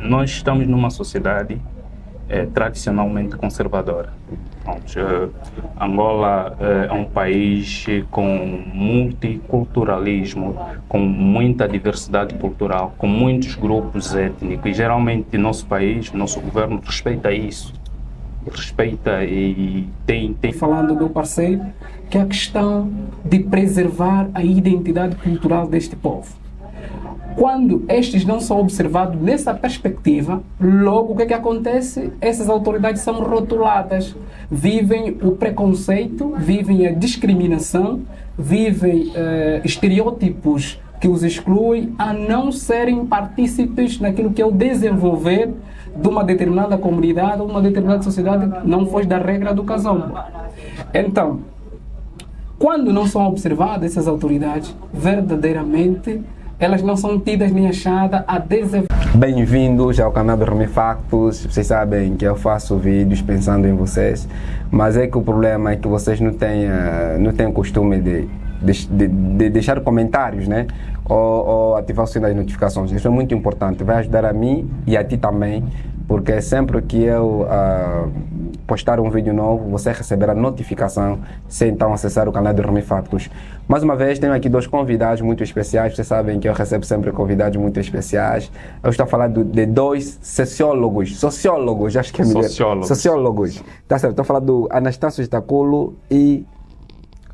nós estamos numa sociedade tradicionalmente conservadora. Angola é um país com multiculturalismo, com muita diversidade cultural, com muitos grupos étnicos, e geralmente nosso país, nosso governo respeita isso. Respeita e tem... Falando do parceiro, que é a questão de preservar a identidade cultural deste povo. Quando estes não são observados nessa perspectiva, logo o que acontece? Essas autoridades são rotuladas, vivem o preconceito, vivem a discriminação, vivem estereótipos que os excluem a não serem partícipes naquilo que é o desenvolver de uma determinada comunidade ou uma determinada sociedade, não foge da regra do casombo. Então, quando não são observadas essas autoridades, verdadeiramente elas não são tidas nem achadas a desenvolver. Bem-vindos ao canal do Remy Factos. Vocês sabem que eu faço vídeos pensando em vocês, mas é que o problema é que vocês não têm costume de deixar comentários, né? Ou ativar o sininho das notificações. Isso é muito importante, vai ajudar a mim e a ti também, porque sempre que eu postar um vídeo novo, você receberá notificação sem então acessar o canal do Remy Factos. Mais uma vez, tenho aqui dois convidados muito especiais. Vocês sabem que eu recebo sempre convidados muito especiais. Eu estou a falar de dois sociólogos, acho que é melhor. Sociólogos. Tá certo, estou a falar do Anastácio Estaculo e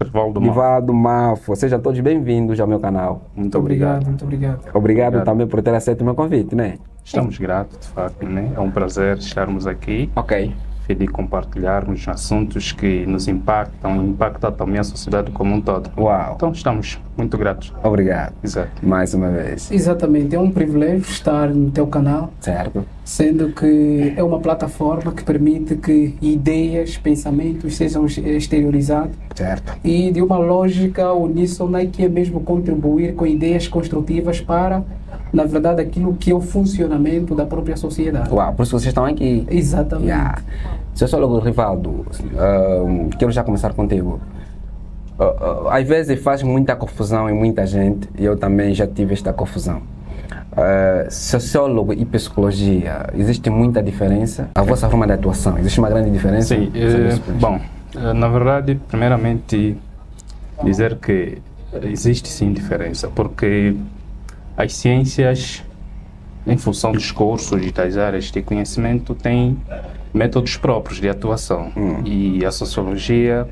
Rivaldo Mafo. Sejam todos bem-vindos ao meu canal. Muito obrigado. Muito obrigado. Obrigado também por ter aceito o meu convite, né? Estamos gratos, de facto, né? É um prazer estarmos aqui. Ok. De compartilharmos assuntos que nos impactam também a sociedade como um todo. Uau! Então estamos muito gratos. Obrigado. Exato. Mais uma vez. Exatamente, é um privilégio estar no teu canal. Certo. Sendo que é uma plataforma que permite que ideias, pensamentos sejam exteriorizados. Certo. E de uma lógica uníssona que é mesmo contribuir com ideias construtivas para, na verdade, aquilo que é o funcionamento da própria sociedade. Uau, por isso vocês estão aqui. Exatamente. Yeah. Sociólogo Rivaldo, quero já começar contigo. Às vezes faz muita confusão em muita gente, e eu também já tive esta confusão. Sociólogo e psicologia, existe muita diferença? A vossa forma de atuação, existe uma grande diferença? Sim, bom, na verdade, primeiramente, dizer que existe sim diferença, porque as ciências, em função dos cursos e das áreas de conhecimento, têm métodos próprios de atuação. E a sociologia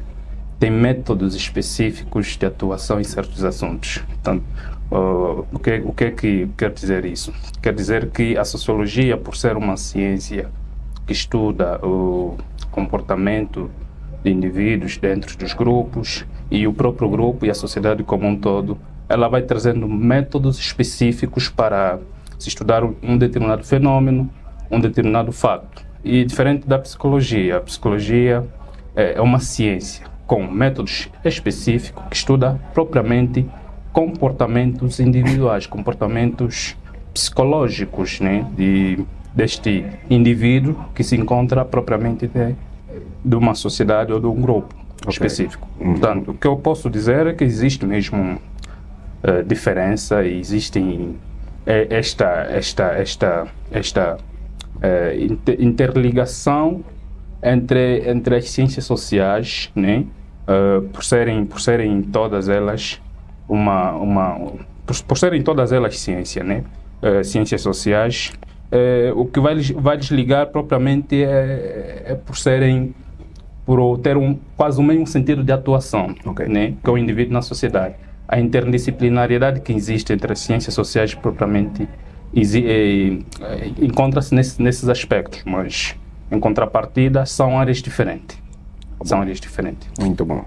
tem métodos específicos de atuação em certos assuntos. Então, o que é que quer dizer isso? Quer dizer que a sociologia, por ser uma ciência que estuda o comportamento de indivíduos dentro dos grupos e o próprio grupo e a sociedade como um todo, ela vai trazendo métodos específicos para se estudar um determinado fenômeno, um determinado fato. E diferente da psicologia, a psicologia é uma ciência com métodos específicos que estuda propriamente comportamentos individuais, comportamentos psicológicos, né, deste indivíduo que se encontra propriamente de uma sociedade ou de um grupo específico. Portanto, o que eu posso dizer é que existe mesmo diferença e existem esta interligação entre as ciências sociais, né? Por serem todas elas por serem todas elas ciência, né? Ciências sociais, o que vai desligar propriamente é por ter quase o mesmo sentido de atuação, okay, né? Que é o indivíduo na sociedade. A interdisciplinariedade que existe entre as ciências sociais propriamente encontra-se nesses aspectos, mas em contrapartida são áreas diferentes. Muito bom.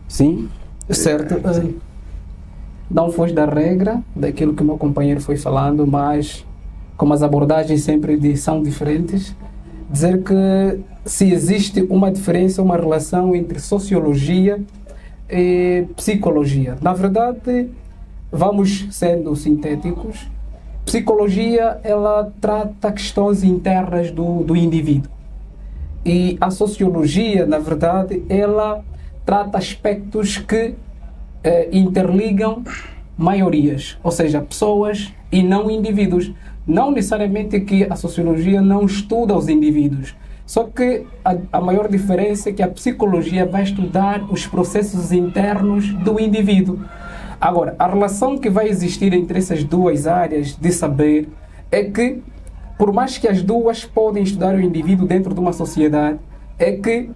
Sim, certo. Não foge da regra, daquilo que o meu companheiro foi falando, mas como as abordagens sempre são diferentes, dizer que se existe uma diferença, uma relação entre sociologia e psicologia. Na verdade, vamos sendo sintéticos, psicologia, ela trata questões internas do indivíduo. E a sociologia, na verdade, ela trata aspectos que interligam maiorias, ou seja, pessoas e não indivíduos. Não necessariamente que a sociologia não estuda os indivíduos, só que a maior diferença é que a psicologia vai estudar os processos internos do indivíduo. Agora, a relação que vai existir entre essas duas áreas de saber é que, por mais que as duas podem estudar o indivíduo dentro de uma sociedade, é que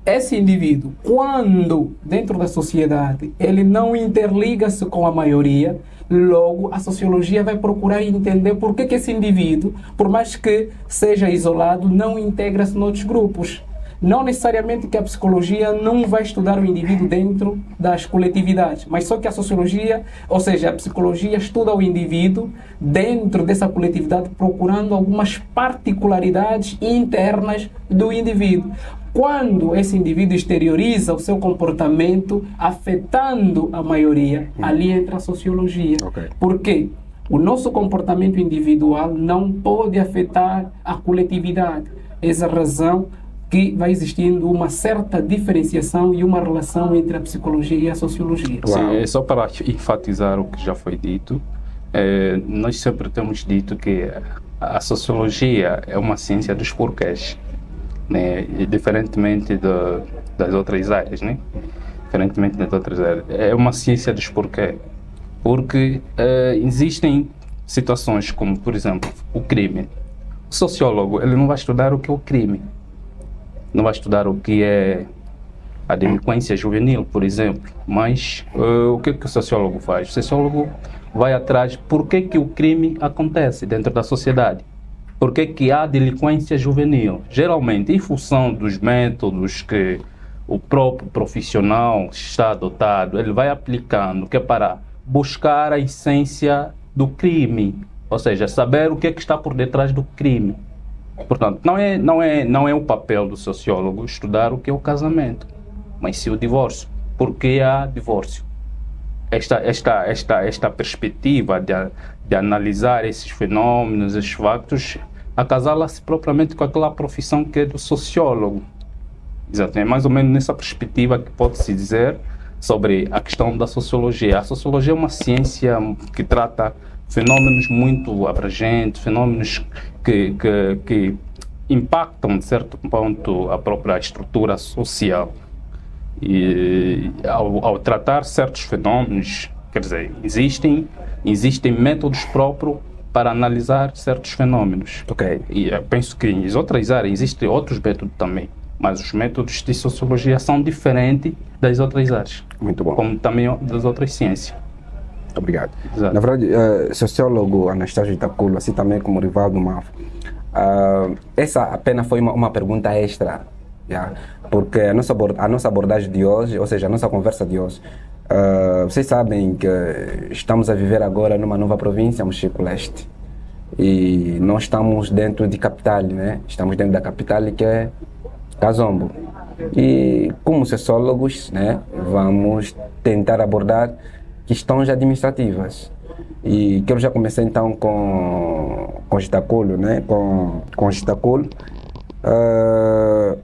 esse indivíduo, quando dentro da sociedade, ele não interliga-se com a maioria, logo a sociologia vai procurar entender por que esse indivíduo, por mais que seja isolado, não integra-se noutros grupos. Não necessariamente que a psicologia não vai estudar o indivíduo dentro das coletividades, mas só que a sociologia, ou seja, a psicologia estuda o indivíduo dentro dessa coletividade, procurando algumas particularidades internas do indivíduo. Quando esse indivíduo exterioriza o seu comportamento afetando a maioria, ali entra a sociologia. Okay. Por quê? O nosso comportamento individual não pode afetar a coletividade. Essa razão que vai existindo uma certa diferenciação e uma relação entre a psicologia e a sociologia. Sim, é só para enfatizar o que já foi dito, nós sempre temos dito que a sociologia é uma ciência dos porquês, né? E diferentemente das outras áreas, né? Diferentemente das outras áreas, é uma ciência dos porquês, porque existem situações como, por exemplo, o crime. O sociólogo, ele não vai estudar o que é o crime, não vai estudar o que é a delinquência juvenil, por exemplo, mas o que o sociólogo faz? O sociólogo vai atrás por que o crime acontece dentro da sociedade, por que há delinquência juvenil, geralmente em função dos métodos que o próprio profissional está adotado, ele vai aplicando, que é para buscar a essência do crime, ou seja, saber o que está por detrás do crime. Portanto, não é o papel do sociólogo estudar o que é o casamento, mas sim o divórcio. Por que há divórcio? Esta perspectiva de analisar esses fenômenos, esses factos, acasala-se propriamente com aquela profissão que é do sociólogo. Exato, é mais ou menos nessa perspectiva que pode-se dizer sobre a questão da sociologia. A sociologia é uma ciência que trata fenômenos muito abrangentes, fenômenos que impactam, de certo ponto, a própria estrutura social. E ao tratar certos fenômenos, quer dizer, existem métodos próprios para analisar certos fenômenos. Ok. E eu penso que em outras áreas existem outros métodos também, mas os métodos de sociologia são diferentes das outras áreas. Muito bom. Como também das outras ciências. Obrigado. Exato. Na verdade, sociólogo Anastácio Itaculo, assim também como Rivaldo Mafo, essa apenas foi uma pergunta extra, yeah? Porque a nossa abordagem de hoje, ou seja, a nossa conversa de hoje, vocês sabem que estamos a viver agora numa nova província, Mochico-Leste, e nós estamos dentro de capital, né? Estamos dentro da capital, que é Kazombo. E como sociólogos, né, vamos tentar abordar questões administrativas. E quero já começar então com Itaculo, né? Com Itaculo.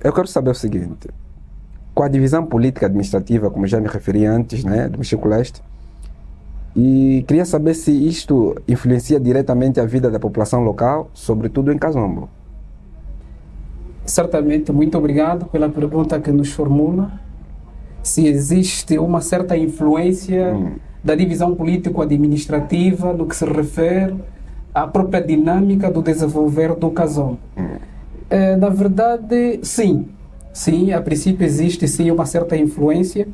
Eu quero saber o seguinte: com a divisão política administrativa, como já me referi antes, né, do Mochico-Leste, e queria saber se isto influencia diretamente a vida da população local, sobretudo em Kazombo. Certamente, muito obrigado pela pergunta que nos formula. Se existe uma certa influência da divisão político-administrativa no que se refere à própria dinâmica do desenvolver do Kazombo. Na verdade, sim. Sim, a princípio existe sim uma certa influência.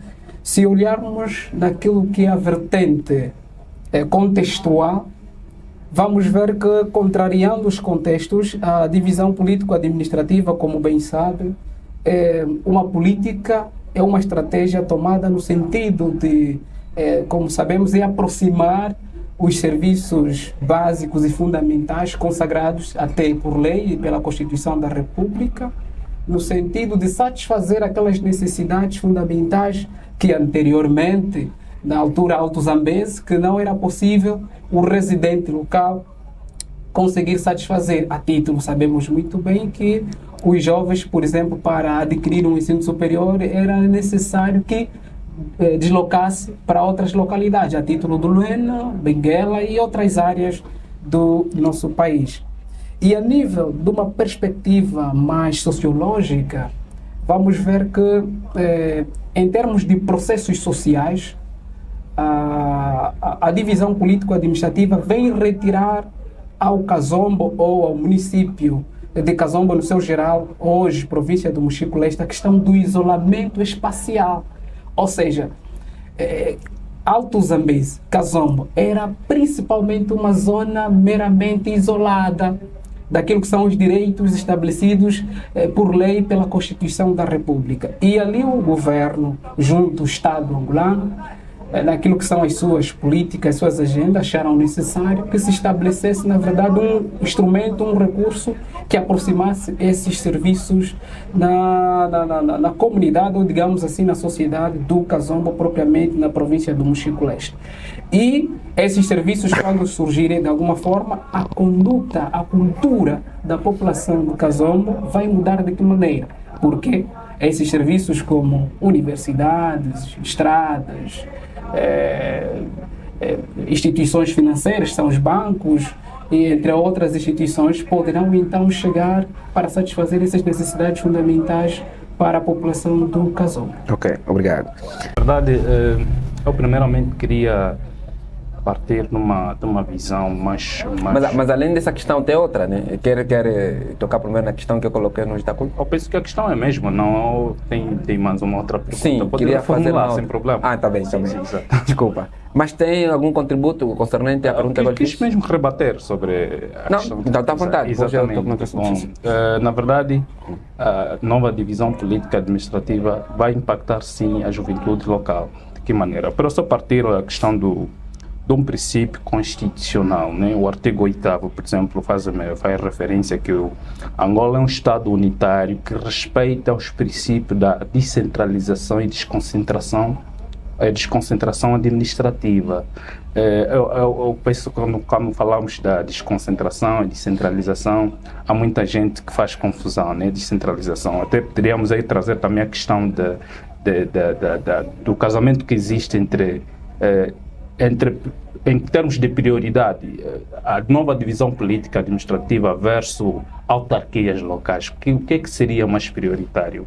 Se olharmos naquilo que é a vertente contextual, vamos ver que, contrariando os contextos, a divisão político-administrativa, como bem sabe, uma política é uma estratégia tomada no sentido de, como sabemos, aproximar os serviços básicos e fundamentais consagrados até por lei e pela Constituição da República, no sentido de satisfazer aquelas necessidades fundamentais que anteriormente, na altura alto-zambese, que não era possível o residente local conseguir satisfazer. A título, sabemos muito bem que os jovens, por exemplo, para adquirir um ensino superior, era necessário que deslocasse para outras localidades, a título do Luena, Benguela e outras áreas do nosso país. E a nível de uma perspectiva mais sociológica, vamos ver que, em termos de processos sociais, a divisão político-administrativa vem retirar ao Kazombo ou ao município de Kazombo, no seu geral, hoje, província do Mochico-Leste, a questão do isolamento espacial. Ou seja, Alto Zambeze, Kazombo, era principalmente uma zona meramente isolada daquilo que são os direitos estabelecidos por lei pela Constituição da República. E ali o governo, junto ao Estado angolano, naquilo que são as suas políticas, as suas agendas, acharam necessário que se estabelecesse, na verdade, um instrumento, um recurso que aproximasse esses serviços na comunidade, ou digamos assim, na sociedade do Kazombo, propriamente na província do Mochico-Leste. E esses serviços, quando surgirem de alguma forma, a conduta, a cultura da população do Kazombo vai mudar de que maneira? Porque esses serviços como universidades, estradas, instituições financeiras, são os bancos, e entre outras instituições, poderão então chegar para satisfazer essas necessidades fundamentais para a população do Kazombo. Ok, obrigado. Na verdade, eu primeiramente queria partir de uma visão mais... Mas além dessa questão tem outra, né? Quer tocar primeiro na questão que eu coloquei no Itacul? Eu penso que a questão é a mesma, não tem mais uma outra pergunta. Sim, queria fazer lá, sem problema. Ah, tá bem, tá bem. Sim, desculpa. Mas tem algum contributo concernente à pergunta que eu quis mesmo rebater sobre a questão. Não, está à vontade. Exatamente. Bom, na verdade, a nova divisão política administrativa vai impactar sim a juventude local. De que maneira? Para só partir da questão de um princípio constitucional, né? O artigo 8º, por exemplo, faz referência que o Angola é um Estado unitário que respeita os princípios da descentralização e desconcentração administrativa. Eu penso que quando falamos da desconcentração e descentralização, há muita gente que faz confusão, né? Descentralização. Até poderíamos aí trazer também a questão do casamento que existe entre em termos de prioridade, a nova divisão política administrativa versus autarquias locais. O que é que seria mais prioritário?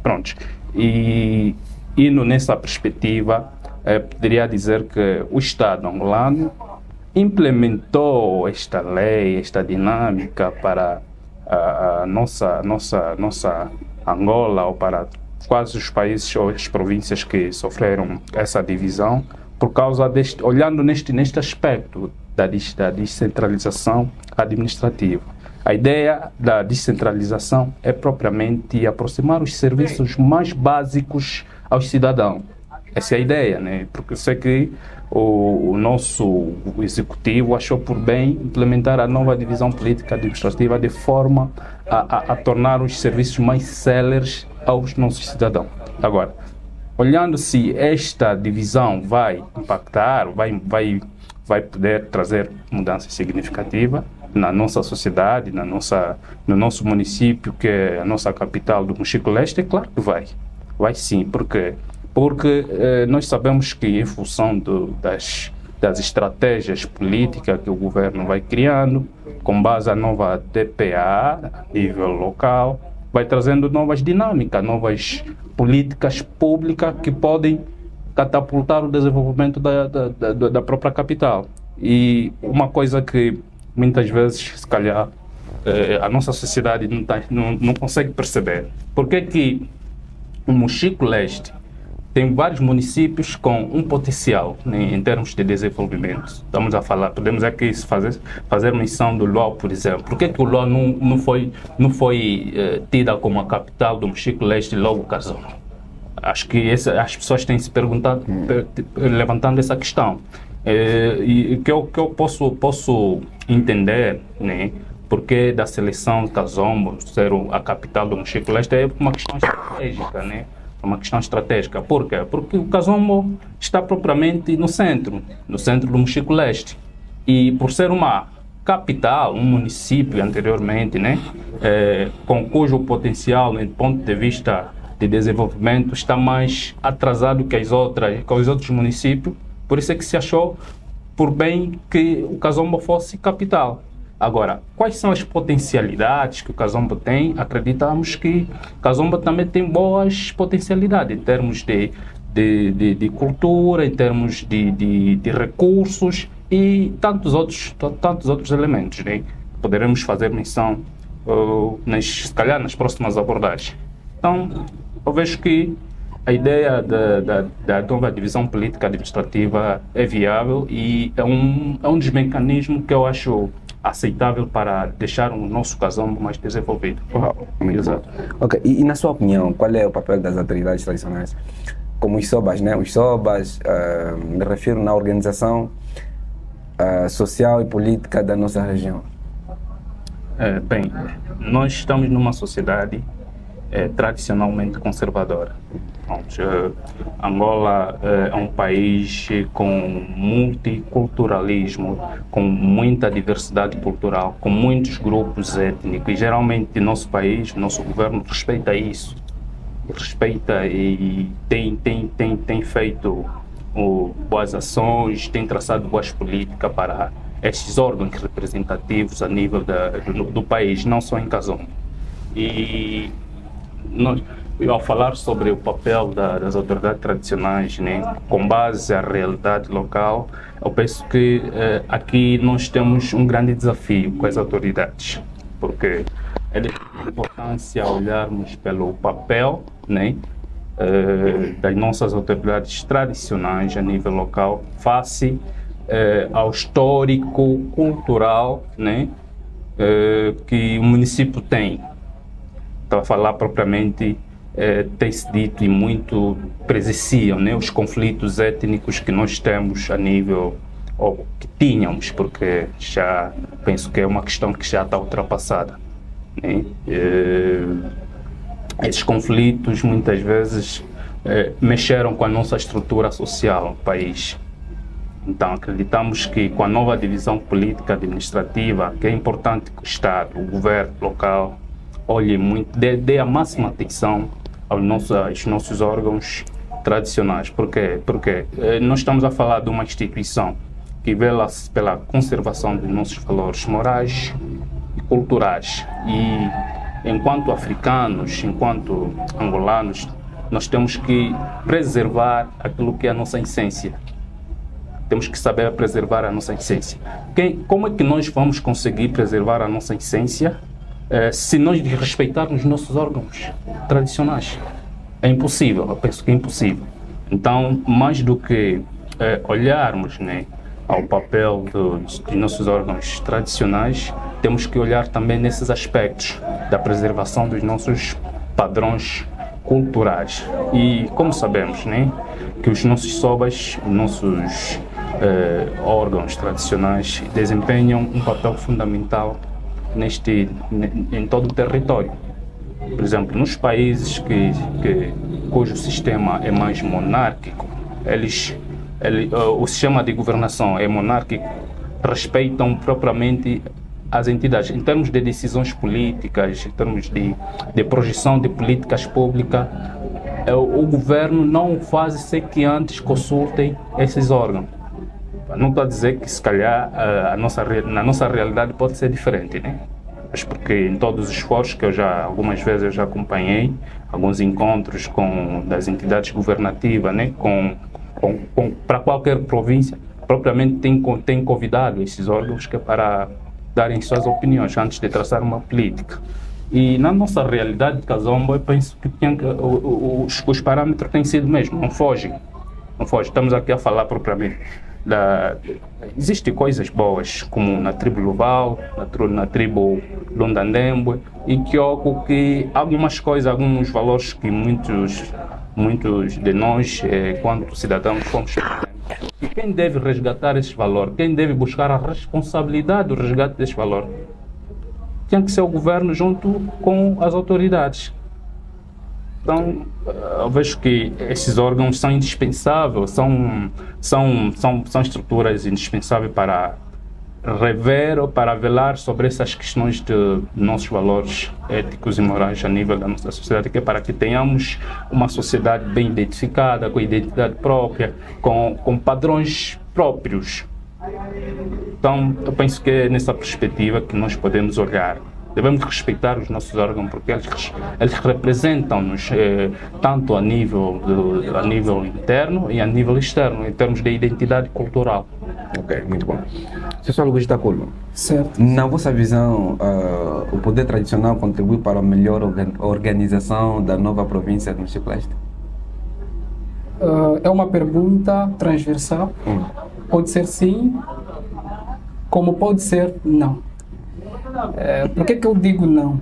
Pronto. E indo nessa perspectiva, poderia dizer que o Estado angolano implementou esta lei, esta dinâmica para a nossa Angola, ou para quase os países ou as províncias que sofreram essa divisão, por causa olhando neste aspecto da descentralização administrativa. A ideia da descentralização é propriamente aproximar os serviços mais básicos aos cidadãos. Essa é a ideia, né? Porque eu sei que o nosso executivo achou por bem implementar a nova divisão política administrativa de forma a tornar os serviços mais céleres aos nossos cidadãos. Agora, olhando se esta divisão vai impactar, vai poder trazer mudança significativa na nossa sociedade, no nosso município, que é a nossa capital do Mochico-Leste, é claro que vai. Vai sim, porque nós sabemos que em função das estratégias políticas que o governo vai criando, com base na nova DPA, a nível local, vai trazendo novas dinâmicas, novas políticas públicas que podem catapultar o desenvolvimento da própria capital. E uma coisa que muitas vezes, se calhar, a nossa sociedade não consegue perceber. Por que o Mochico-Leste tem vários municípios com um potencial, né, em termos de desenvolvimento? Estamos a falar, podemos aqui fazer menção do Luau, por exemplo. Por que o Luau não foi tida como a capital do Mochico-Leste e logo Kazombo? Acho que as pessoas têm se perguntado, levantando essa questão. E que eu posso entender, né, porque da seleção de Kazombo ser a capital do Mochico-Leste é uma questão estratégica, né? Uma questão estratégica. Por quê? Porque o Kazombo está propriamente no centro do Mochico-Leste. E por ser uma capital, um município anteriormente, né, com cujo potencial, né, do ponto de vista de desenvolvimento, está mais atrasado que os outros municípios, por isso é que se achou por bem que o Kazomba fosse capital. Agora, quais são as potencialidades que o Kazomba tem? Acreditamos que o Kazomba também tem boas potencialidades em termos de cultura, em termos de recursos e tantos outros elementos, né? Poderemos fazer menção, se calhar, nas próximas abordagens. Então, eu vejo que a ideia da nova divisão política administrativa é viável e é um dos mecanismos que eu acho aceitável para deixar o nosso Kazomba mais desenvolvido. Exato. Ok, e na sua opinião, qual é o papel das autoridades tradicionais? Como os SOBAs, né? Os SOBAs, me refiro na organização social e política da nossa região. Bem, nós estamos numa sociedade tradicionalmente conservadora. Angola é um país com multiculturalismo, com muita diversidade cultural, com muitos grupos étnicos e geralmente nosso país, nosso governo respeita isso, respeita e tem feito boas ações, tem traçado boas políticas para estes órgãos representativos a nível do país, não só em Kazomba. E ao falar sobre o papel das autoridades tradicionais, né, com base na realidade local, eu penso que aqui nós temos um grande desafio com as autoridades, porque é de importância olharmos pelo papel, né, das nossas autoridades tradicionais a nível local, face ao histórico cultural, né, que o município tem. Para falar propriamente, tem-se dito e muito presenciam, né, os conflitos étnicos que nós temos a nível, ou que tínhamos, porque já penso que é uma questão que já está ultrapassada, né? Esses conflitos muitas vezes mexeram com a nossa estrutura social no país. Então acreditamos que com a nova divisão política administrativa, que é importante que o Estado, o governo local, olhe muito, dê a máxima atenção aos nossos órgãos tradicionais. Por quê? Porque nós estamos a falar de uma instituição que vela pela conservação dos nossos valores morais e culturais. E enquanto africanos, enquanto angolanos, nós temos que preservar aquilo que é a nossa essência. Temos que saber preservar a nossa essência. Como é que nós vamos conseguir preservar a nossa essência se nós respeitarmos os nossos órgãos tradicionais? É impossível, eu penso que é impossível. Então, mais do que olharmos, né, ao papel dos nossos órgãos tradicionais, temos que olhar também nesses aspectos da preservação dos nossos padrões culturais. E como sabemos, né, que os nossos SOBAs, os nossos órgãos tradicionais desempenham um papel fundamental em todo o território. Por exemplo, nos países cujo sistema é mais monárquico, o sistema de governação é monárquico, respeitam propriamente as entidades. Em termos de decisões políticas, em termos de projeção de políticas públicas, o governo não faz sem que antes consultem esses órgãos. Não estou a dizer que, se calhar, na nossa realidade pode ser diferente, né? Mas porque em todos os esforços que algumas vezes eu já acompanhei, alguns encontros das entidades governativas, né? Para qualquer província, propriamente tem convidado esses órgãos que é para darem suas opiniões antes de traçar uma política. E na nossa realidade de Kazomba, eu penso que os parâmetros têm sido mesmo, não fogem. Estamos aqui a falar propriamente. Existem coisas boas, como na tribo Luval, na tribo Londandembwe e Kyoko, que algumas coisas, alguns valores que muitos de nós, quanto cidadãos, fomos perdendo. E quem deve resgatar esses valores? Quem deve buscar a responsabilidade do resgate desse valor? Tem que ser o governo junto com as autoridades. Então, eu vejo que esses órgãos são indispensáveis, são estruturas indispensáveis para rever ou para velar sobre essas questões de nossos valores éticos e morais a nível da nossa sociedade, que é para que tenhamos uma sociedade bem identificada, com identidade própria, com padrões próprios, Então, eu penso que é nessa perspectiva que nós podemos olhar. Devemos respeitar os nossos órgãos porque eles representam-nos tanto a nível interno e a nível externo, em termos de identidade cultural. Ok, muito bom. Sociólogo Gitaculo, Certo. na vossa visão, o poder tradicional contribui para a melhor organização da nova província do Timor-Leste? É uma pergunta transversal. Pode ser sim, como pode ser não. Por que eu digo não?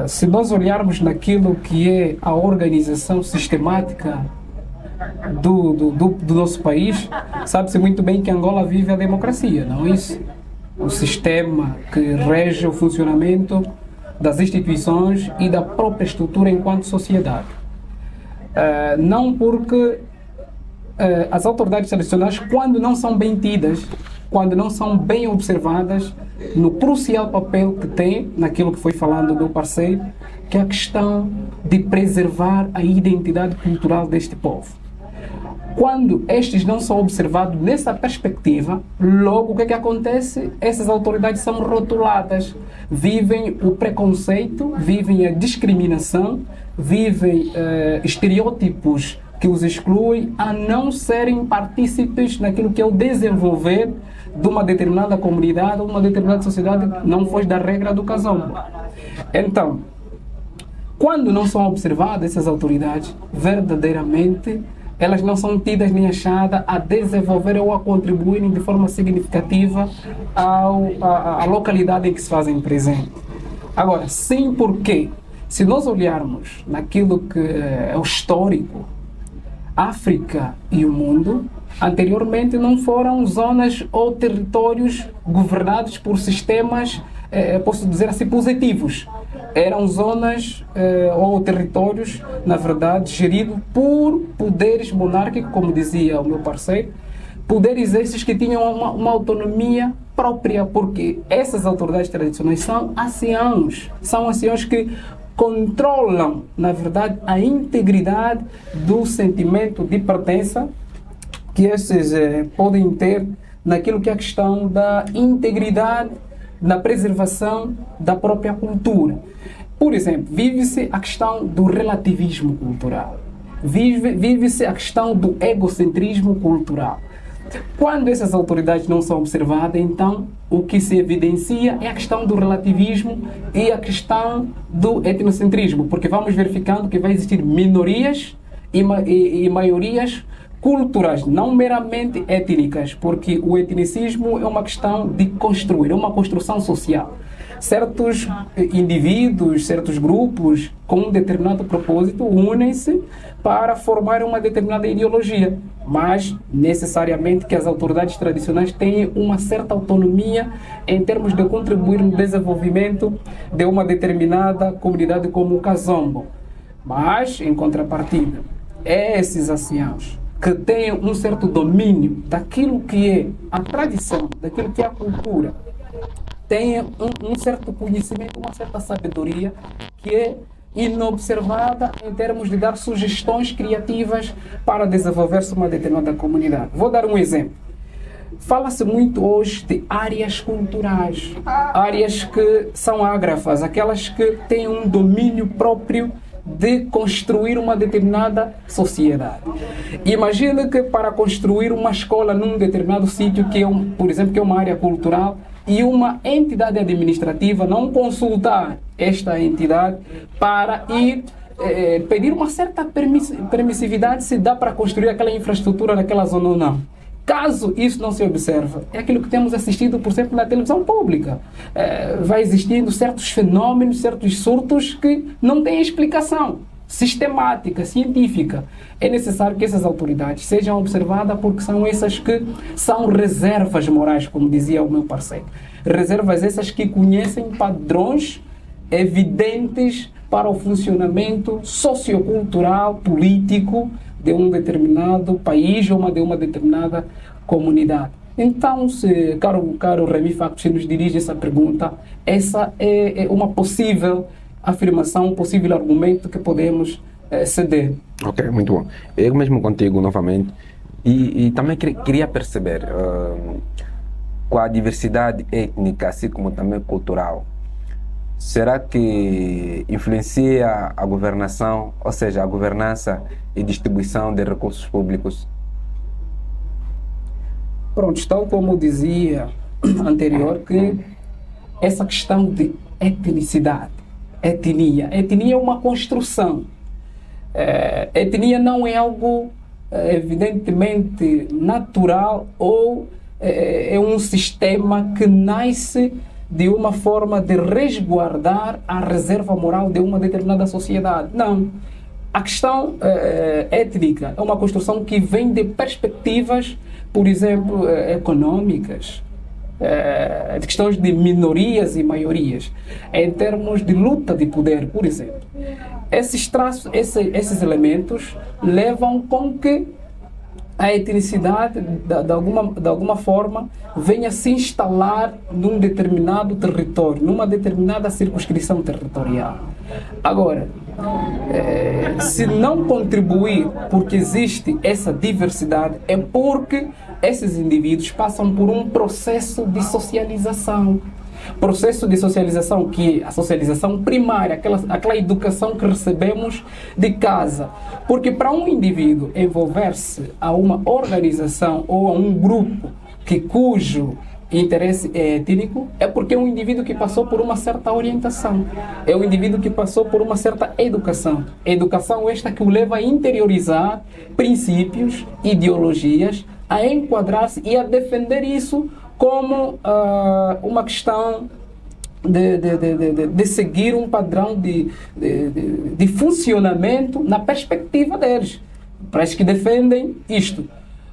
Se nós olharmos naquilo que é a organização sistemática do nosso país, sabe-se muito bem que Angola vive a democracia, não é isso? O sistema que rege o funcionamento das instituições e da própria estrutura enquanto sociedade. Não porque as autoridades tradicionais, quando não são bem tidas, quando não são bem observadas no crucial papel que tem, naquilo que foi falando do meu parceiro, que é a questão de preservar a identidade cultural deste povo. Quando estes não são observados nessa perspectiva, logo o que acontece? Essas autoridades são rotuladas, vivem o preconceito, vivem a discriminação, vivem estereótipos que os excluem a não serem partícipes naquilo que é o desenvolver de uma determinada comunidade ou uma determinada sociedade que não foge da regra do casombo. Então, quando não são observadas essas autoridades, verdadeiramente elas não são tidas nem achadas a desenvolver ou a contribuírem de forma significativa à localidade em que se fazem presente. Agora, sim, porque se nós olharmos naquilo que é o histórico, África e o mundo, anteriormente não foram zonas ou territórios governados por sistemas, posso dizer assim, positivos. Eram zonas ou territórios, na verdade, geridos por poderes monárquicos, como dizia o meu parceiro, poderes esses que tinham uma autonomia própria, porque essas autoridades tradicionais são anciãos que controlam, na verdade, a integridade do sentimento de pertença que esses podem ter naquilo que é a questão da integridade, na preservação da própria cultura. Por exemplo, vive-se a questão do relativismo cultural, vive-se a questão do egocentrismo cultural. Quando essas autoridades não são observadas, então o que se evidencia é a questão do relativismo e a questão do etnocentrismo, porque vamos verificando que vai existir minorias e maiorias culturais, não meramente étnicas, porque o etnicismo é uma questão de construir, é uma construção social. Certos indivíduos, certos grupos com um determinado propósito unem-se para formar uma determinada ideologia, mas necessariamente que as autoridades tradicionais tenham uma certa autonomia em termos de contribuir no desenvolvimento de uma determinada comunidade como o Kazombo. Mas, em contrapartida, esses anciãos que têm um certo domínio daquilo que é a tradição, daquilo que é a cultura, têm um certo conhecimento, uma certa sabedoria que é inobservada em termos de dar sugestões criativas para desenvolver-se uma determinada comunidade. Vou dar um exemplo. Fala-se muito hoje de áreas culturais, áreas que são ágrafas, aquelas que têm um domínio próprio de construir uma determinada sociedade. Imagina que para construir uma escola num determinado sítio, que é por exemplo, que é uma área cultural, e uma entidade administrativa não consultar esta entidade para ir pedir uma certa permissividade se dá para construir aquela infraestrutura naquela zona ou não. Caso isso não se observe, é aquilo que temos assistido, por exemplo, na televisão pública. Vai existindo certos fenômenos, certos surtos que não têm explicação sistemática, científica. É necessário que essas autoridades sejam observadas porque são essas que são reservas morais, como dizia o meu parceiro. Reservas essas que conhecem padrões evidentes para o funcionamento sociocultural, político de um determinado país ou de uma determinada comunidade. Então, se caro Remy Factos, se nos dirige essa pergunta, essa é uma possível afirmação, um possível argumento que podemos ceder. Ok, muito bom. Eu mesmo contigo, novamente, E também queria perceber, com a diversidade étnica, assim como também cultural, será que influencia a governação, ou seja, a governança e distribuição de recursos públicos? Pronto, tal como dizia anterior, que essa questão de etnicidade, etnia é uma construção. Etnia não é algo evidentemente natural ou é um sistema que nasce de uma forma de resguardar a reserva moral de uma determinada sociedade. Não. A questão étnica é uma construção que vem de perspectivas, por exemplo, econômicas, de questões de minorias e maiorias, em termos de luta de poder, por exemplo. Esses traços, esses elementos levam com que a etnicidade, de alguma forma, venha se instalar num determinado território, numa determinada circunscrição territorial. Agora, se não contribuir porque existe essa diversidade, é porque esses indivíduos passam por um processo de socialização. Processo de socialização que é a socialização primária, aquela educação que recebemos de casa. Porque para um indivíduo envolver-se a uma organização ou a um grupo cujo interesse é étnico, é porque é um indivíduo que passou por uma certa orientação, é um indivíduo que passou por uma certa educação. Educação esta que o leva a interiorizar princípios, ideologias, a enquadrar-se e a defender isso como uma questão de seguir um padrão de funcionamento na perspectiva deles, para os que defendem isto.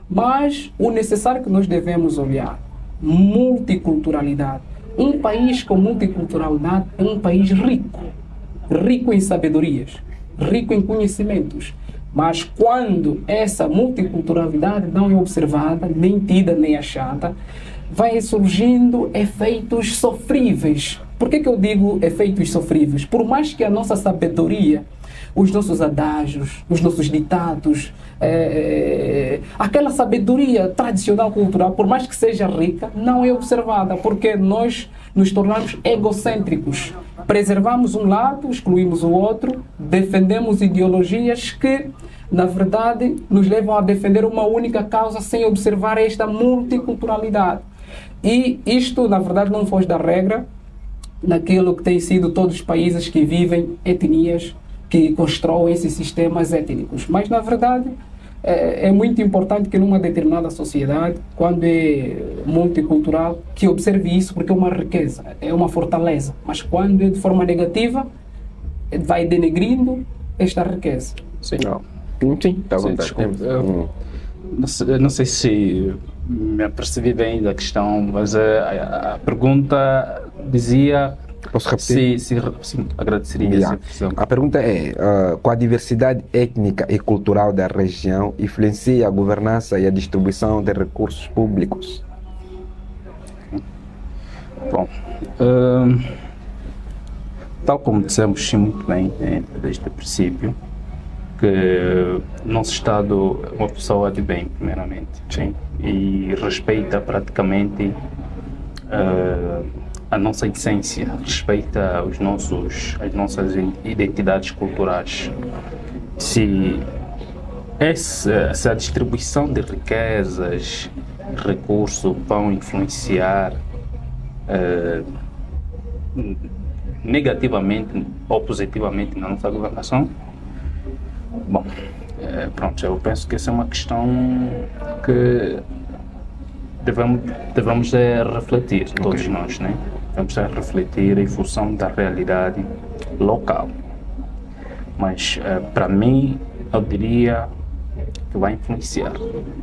Mas o necessário que nós devemos olhar, multiculturalidade. Um país com multiculturalidade é um país rico, rico em sabedorias, rico em conhecimentos. Mas quando essa multiculturalidade não é observada, nem tida, nem achada, vai surgindo efeitos sofríveis. Por que eu digo efeitos sofríveis? Por mais que a nossa sabedoria, os nossos adágios, os nossos ditados, aquela sabedoria tradicional cultural, por mais que seja rica, não é observada, porque nós nos tornamos egocêntricos. Preservamos um lado, excluímos o outro, defendemos ideologias que, na verdade, nos levam a defender uma única causa sem observar esta multiculturalidade. E isto, na verdade, não foge da regra naquilo que tem sido todos os países que vivem etnias, que constroem esses sistemas étnicos. Mas, na verdade, é muito importante que numa determinada sociedade, quando é multicultural, que observe isso, porque é uma riqueza, é uma fortaleza. Mas quando é de forma negativa, vai denegrindo esta riqueza. Sim. Sim, está à vontade. Não sei se me apercebi bem da questão, mas a pergunta dizia... Posso repetir? Sim, agradeceria. A pergunta é, com a diversidade étnica e cultural da região, influencia a governança e a distribuição de recursos públicos? Bom, tal como dissemos sim, muito bem desde o princípio, que o nosso Estado é uma pessoa de bem, primeiramente, sim, e respeita praticamente a nossa essência, respeita as nossas identidades culturais. Se a distribuição de riquezas, recursos vão influenciar negativamente ou positivamente na nossa governação, bom, pronto, eu penso que essa é uma questão que devemos refletir, todos nós, né? Devemos refletir em função da realidade local. Mas, para mim, eu diria que vai influenciar.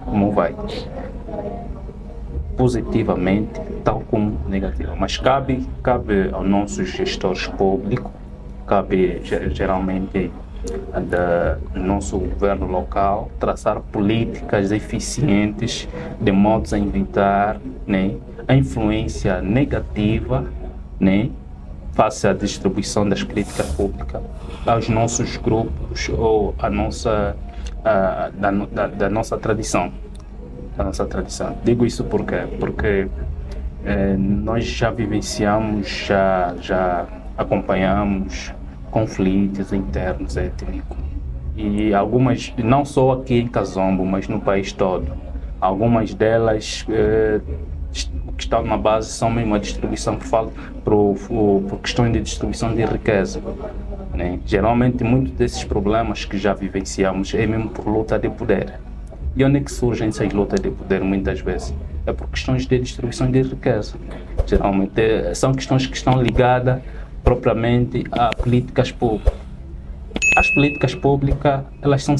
Como vai? Positivamente, tal como negativamente. Mas cabe aos nossos gestores públicos, cabe geralmente do nosso governo local, traçar políticas eficientes de modo a evitar, né, a influência negativa, né, face à distribuição das políticas públicas aos nossos grupos ou da nossa tradição. da nossa tradição. Digo isso porque nós já vivenciamos, já acompanhamos conflitos internos étnicos. E algumas, não só aqui em Kazombo, mas no país todo, algumas delas que estão na base são mesmo a distribuição por questões de distribuição de riqueza. Né? Geralmente, muitos desses problemas que já vivenciamos é mesmo por luta de poder. E onde é que surgem essas lutas de poder muitas vezes? É por questões de distribuição de riqueza. Geralmente são questões que estão ligadas propriamente a políticas públicas. As políticas públicas, elas são